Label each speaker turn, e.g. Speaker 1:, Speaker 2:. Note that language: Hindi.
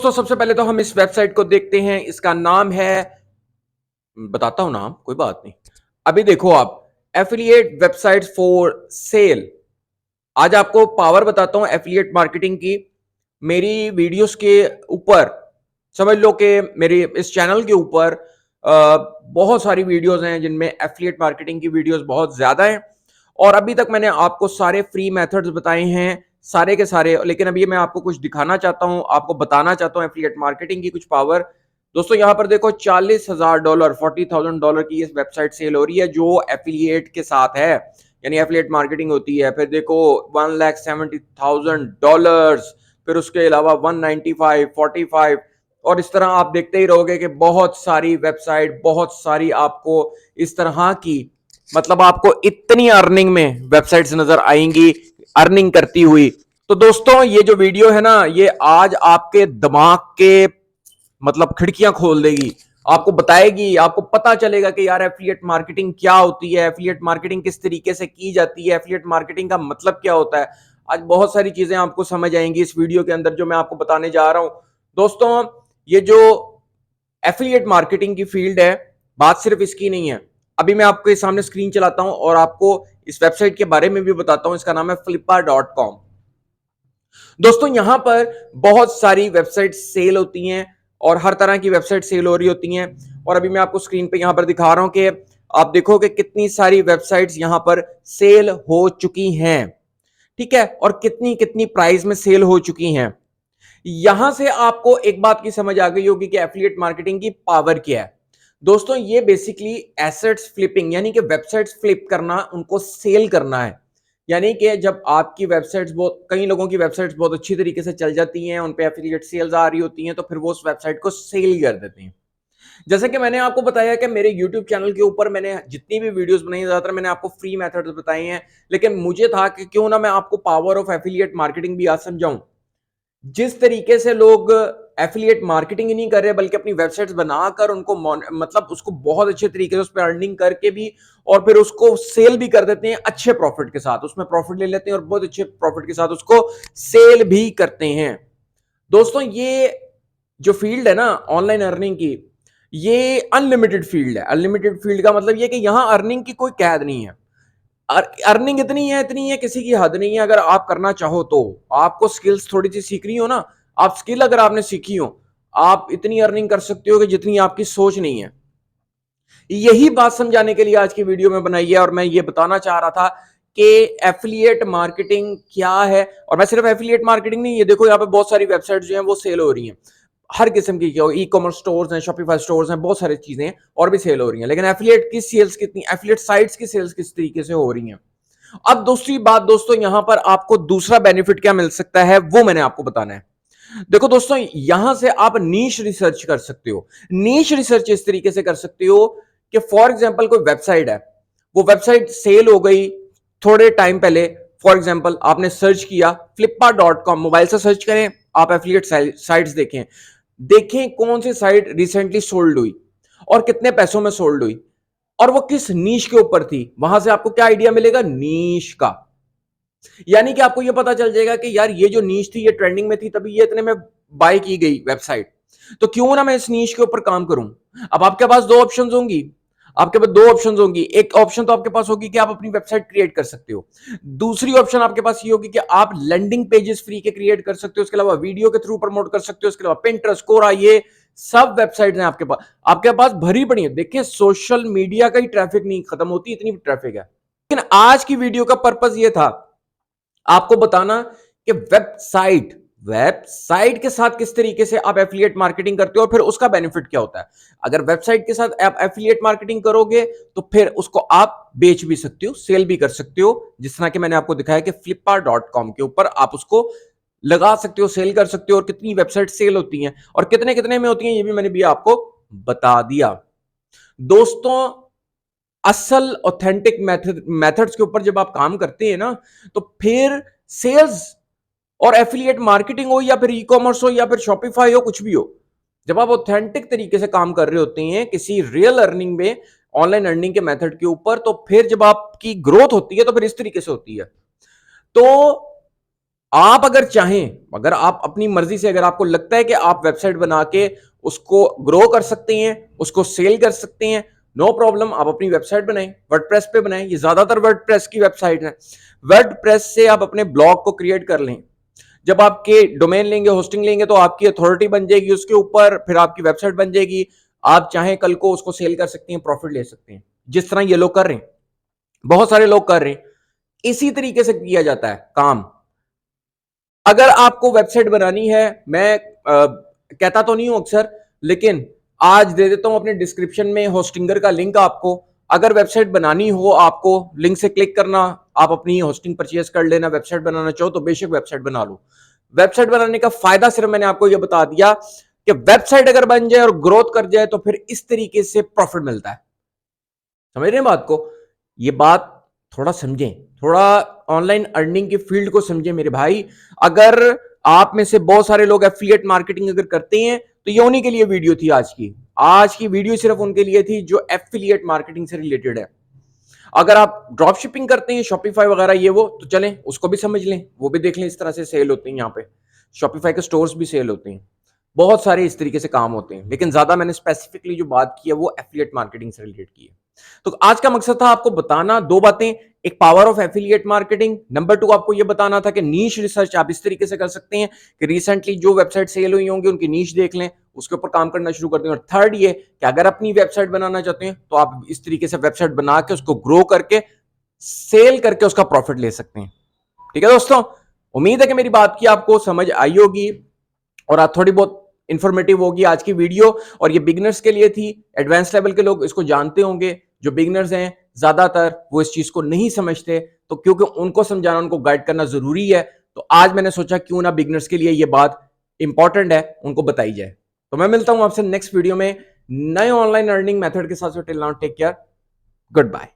Speaker 1: दोस्तों सबसे पहले तो हम इस वेबसाइट को देखते हैं। इसका नाम है, बताता हूं नाम, कोई बात नहीं। अभी देखो आप, एफिलिएट वेबसाइट फॉर सेल। आज आपको पावर बताता हूं एफिलिएट मार्केटिंग की। मेरी वीडियोस के ऊपर समझ लो कि मेरे इस चैनल के ऊपर बहुत सारी वीडियोस हैं जिनमें एफिलिएट मार्केटिंग की वीडियोस बहुत ज्यादा हैं। और अभी तक मैंने आपको सारे फ्री मेथड्स बताए हैं, सारे के सारे। लेकिन अभी मैं आपको कुछ दिखाना चाहता हूं, आपको बताना चाहता हूं एफिलिएट मार्केटिंग की कुछ पावर। दोस्तों यहां पर देखो, $40,000 $40,000 की इस वेबसाइट सेल हो रही है जो एफिलिएट के साथ है, यानी एफिलिएट मार्केटिंग होती है। फिर देखो $1,70,000, फिर उसके अलावा 195, 45, और इस तरह आप देखते ही रहोगे कि बहुत सारी वेबसाइट, बहुत सारी आपको इस तरह की, मतलब आपको इतनी अर्निंग में वेबसाइट्स नजर आएंगी अर्निंग करती हुई। तो दोस्तों ये जो वीडियो है ना, ये आज आपके दिमाग के मतलब खिड़कियां खोल देगी, आपको बताएगी, आपको पता चलेगा कि यार एफिलिएट मार्केटिंग क्या होती है, एफिलिएट मार्केटिंग किस तरीके से की जाती है, एफिलिएट मार्केटिंग का मतलब क्या होता है। आज बहुत सारी चीजें आपको समझ आएंगी इस वीडियो के अंदर जो मैं आपको बताने जा रहा हूं। दोस्तों ये जो एफिलिएट मार्केटिंग की फील्ड है, बात सिर्फ इसकी नहीं है। अभी मैं आपके सामने स्क्रीन चलाता हूं और आपको इस वेबसाइट के बारे में भी बताता हूं। इसका नाम है flippa.com। दोस्तों यहां पर बहुत सारी वेबसाइट सेल होती हैं और हर तरह की वेबसाइट सेल हो रही होती हैं। और अभी मैं आपको स्क्रीन पे यहां पर दिखा रहा हूं कि आप देखोगे कितनी सारी वेबसाइट्स यहां पर सेल हो चुकी हैं, ठीक है, और कितनी कितनी प्राइस में सेल हो चुकी हैं। यहां से आपको एक बात की समझ आ गई होगी कि एफिलिएट मार्केटिंग की पावर क्या है। दोस्तों ये बेसिकली एसेट्स फ्लिपिंग, यानी कि वेबसाइट्स फ्लिप करना, उनको सेल करना है। यानी कि जब आपकी वेबसाइट्स, बहुत कई लोगों की वेबसाइट्स बहुत अच्छी तरीके से चल जाती हैं, उन पे एफिलिएट सेल्स आ रही होती हैं, तो फिर वो उस वेबसाइट को सेल कर देते हैं। जैसे कि मैंने आपको बताया कि मेरे YouTube चैनल के ऊपर मैंने जितनी भी वीडियोस बनाई हैं, ज्यादातर मैंने आपको फ्री मेथड्स बताए हैं। लेकिन मुझे था कि क्यों ना मैं आपको पावर ऑफ एफिलिएट मार्केटिंग भी आज समझाऊं। जिस तरीके से लोग एफिलिएट मार्केटिंग ही नहीं कर रहे बल्कि अपनी वेबसाइट्स बनाकर उनको मतलब उसको बहुत अच्छे तरीके से उस पर अर्निंग करके भी, और फिर उसको सेल भी कर देते हैं अच्छे प्रॉफिट के साथ, उसमें प्रॉफिट ले लेते हैं और बहुत अच्छे प्रॉफिट के साथ उसको सेल भी करते हैं। दोस्तों ये जो फील्ड है ना ऑनलाइन अर्निंग की, ये अनलिमिटेड फील्ड है। अनलिमिटेड फील्ड का मतलब ये कि यहां अर्निंग की कोई कैद नहीं है। अर्निंग इतनी है, किसी की हद नहीं है। अगर आप करना चाहो तो आपको स्किल्स थोड़ी सी सीखनी हो ना, आप स्किल अगर आपने सीखी हो, आप इतनी अर्निंग कर सकते हो कि जितनी आपकी सोच नहीं है। यही बात समझाने के लिए आज की वीडियो में बनाई है और मैं ये बताना चाह रहा था कि एफिलिएट मार्केटिंग क्या है। और मैं सिर्फ एफिलिएट मार्केटिंग नहीं, ये देखो यहाँ पे बहुत सारी वेबसाइट जो हैं वो सेल हो रही हैं, हर किस्म की, ई कॉमर्स स्टोर्स हैं, शॉपिफाई स्टोर्स हैं, बहुत सारी चीजें और भी सेल हो रही हैं। लेकिन एफिलिएट की सेल्स कितनी, एफिलिएट साइट्स की सेल्स किस तरीके से हो रही हैं। अब दूसरी बात दोस्तों, यहां पर आपको दूसरा बेनिफिट क्या मिल सकता है वो मैंने आपको बताना है। देखो दोस्तों, यहां से आप नीश रिसर्च कर सकते हो। नीश रिसर्च इस तरीके से कर सकते हो कि फॉर एग्जांपल कोई वेबसाइट है, वो वेबसाइट सेल हो गई थोड़े टाइम पहले। फॉर एग्जांपल आपने सर्च किया flippa.com, मोबाइल से सर्च करें आप, एफिलिएट साइट्स देखें, देखें कौन सी साइट रिसेंटली सोल्ड हुई और कितने पैसों में सोल्ड हुई और वो किस नीश के ऊपर थी। वहां से आपको क्या आइडिया मिलेगा, नीश का। यानी कि आपको ये पता चल जाएगा कि यार ये जो नीश थी ये ट्रेंडिंग में थी, तभी ये इतने में बाय की गई वेबसाइट, तो क्यों ना मैं इस नीश के ऊपर काम करूं। अब आपके पास दो ऑप्शंस होंगी, आपके पास दो ऑप्शंस होंगी। एक ऑप्शन तो आपके पास होगी कि आप अपनी वेबसाइट क्रिएट कर सकते हो। दूसरी ऑप्शन आपके पास ये होगी कि आप लैंडिंग पेजेस फ्री के क्रिएट कर सकते हो, उसके अलावा वीडियो के थ्रू प्रमोट कर सकते हो, उसके अलावा पिंटरेस्ट, कोरा, ये सब वेबसाइट हैं आपके पास भरी पड़ी है। देखिए सोशल मीडिया का ही ट्रैफिक नहीं खत्म होती, इतनी ट्रैफिक है। लेकिन आज की वीडियो का पर्पस ये था आपको बताना कि वेबसाइट वेबसाइट के साथ किस तरीके से आप एफिलिएट मार्केटिंग करते हो और फिर उसका बेनिफिट क्या होता है। अगर वेबसाइट के साथ आप एफिलिएट मार्केटिंग करोगे तो फिर उसको आप बेच भी सकते हो, सेल भी कर सकते हो। जिस तरह कि मैंने आपको दिखाया कि flippa.com के ऊपर आप उसको लगा सकते हो, सेल कर सकते हो, और कितनी वेबसाइट सेल होती हैं और कितने कितने में होती हैं ये भी मैंने भी आपको बता दिया। दोस्तों असल ऑथेंटिक मेथड्स के ऊपर जब आप काम करते हैं ना, तो फिर सेल्स और एफिलिएट मार्केटिंग हो या फिर ई कॉमर्स हो या फिर शॉपिफाई हो, कुछ भी हो, जब आप ऑथेंटिक तरीके से काम कर रहे होते हैं किसी रियल अर्निंग में, ऑनलाइन अर्निंग के मेथड के ऊपर, तो फिर जब आपकी ग्रोथ होती है तो फिर इस तरीके से होती है। तो आप अगर चाहें, अगर आप अपनी मर्जी से, अगर आपको लगता है कि आप वेबसाइट बना के उसको ग्रो कर सकते हैं, उसको सेल कर सकते हैं, नो प्रॉब्लम, आप अपनी वेबसाइट बनाएं, वर्डप्रेस पे बनाएं। ये ज्यादातर वर्डप्रेस की वेबसाइट है। वर्डप्रेस से आप अपने ब्लॉग को क्रिएट कर लें। जब आपके डोमेन लेंगे, होस्टिंग लेंगे, तो आपकी अथॉरिटी बन जाएगी उसके ऊपर, फिर आपकी वेबसाइट बन जाएगी। आप चाहें कल को उसको सेल कर सकते हैं, प्रॉफिट ले सकते हैं, जिस तरह ये लोग कर रहे हैं, बहुत सारे लोग कर रहे हैं। इसी तरीके से किया जाता है काम। अगर आपको वेबसाइट बनानी है, मैं कहता तो नहीं हूं अक्सर, लेकिन आज दे देता हूं अपने डिस्क्रिप्शन में होस्टिंगर का लिंक आपको। अगर वेबसाइट बनानी हो आपको, लिंक से क्लिक करना, आप अपनी होस्टिंग परचेज कर लेना। वेबसाइट बनाना चाहो तो बेशक वेबसाइट बना लो। वेबसाइट बनाने का फायदा सिर्फ मैंने आपको यह बता दिया कि वेबसाइट अगर बन जाए और ग्रोथ कर जाए तो फिर इस तरीके से प्रॉफिट मिलता है। समझ रहे हैं बात को? ये बात थोड़ा समझें, थोड़ा ऑनलाइन अर्निंग की फील्ड को समझें मेरे भाई। अगर आप में से बहुत सारे लोग एफिलिएट मार्केटिंग अगर करते हैं तो ये उन्हीं के लिए वीडियो थी आज की। आज की वीडियो सिर्फ उनके लिए थी जो एफिलिएट मार्केटिंग से रिलेटेड है। अगर आप ड्रॉप शिपिंग करते हैं, शॉपिफाई वगैरह ये वो, तो चलें उसको भी समझ लें, वो भी देख लें। इस तरह से सेल होते हैं, यहाँ पे शॉपिफाई के स्टोर्स भी सेल होते हैं, बहुत सारे इस तरीके से काम होते हैं। लेकिन ज्यादा मैंने स्पेसिफिकली जो बात की है वो एफिलिएट मार्केटिंग से रिलेटेड की है। तो आज का मकसद था आपको बताना दो बातें। एक, power of affiliate marketing. Number two, आपको यह बताना था कि नीश रिसर्च आप इस तरीके से कर सकते हैं कि रिसेंटली जो वेबसाइट सेल हुई होंगी उनकी नीश देख लें, उसके ऊपर काम करना शुरू कर दें। और थर्ड ये कि अगर अपनी वेबसाइट बनाना चाहते हैं तो आप इस तरीके से वेबसाइट बना के उसको ग्रो करके सेल करके उसका प्रॉफिट ले सकते हैं। ठीक है दोस्तों, उम्मीद है कि मेरी बात की आपको समझ आई होगी और आप थोड़ी बहुत इंफॉर्मेटिव होगी आज की वीडियो। और ये बिगिनर्स के लिए थी, एडवांस लेवल के लोग इसको जानते होंगे। जो बिगिनर्स हैं ज्यादातर वो इस चीज को नहीं समझते, तो क्योंकि उनको समझाना, उनको गाइड करना जरूरी है, तो आज मैंने सोचा क्यों ना बिगिनर्स के लिए ये बात इंपॉर्टेंट है, उनको बताई जाए। तो मैं मिलता हूं आपसे नेक्स्ट वीडियो में नए ऑनलाइन अर्निंग मेथड के साथ। Till now take care, good bye.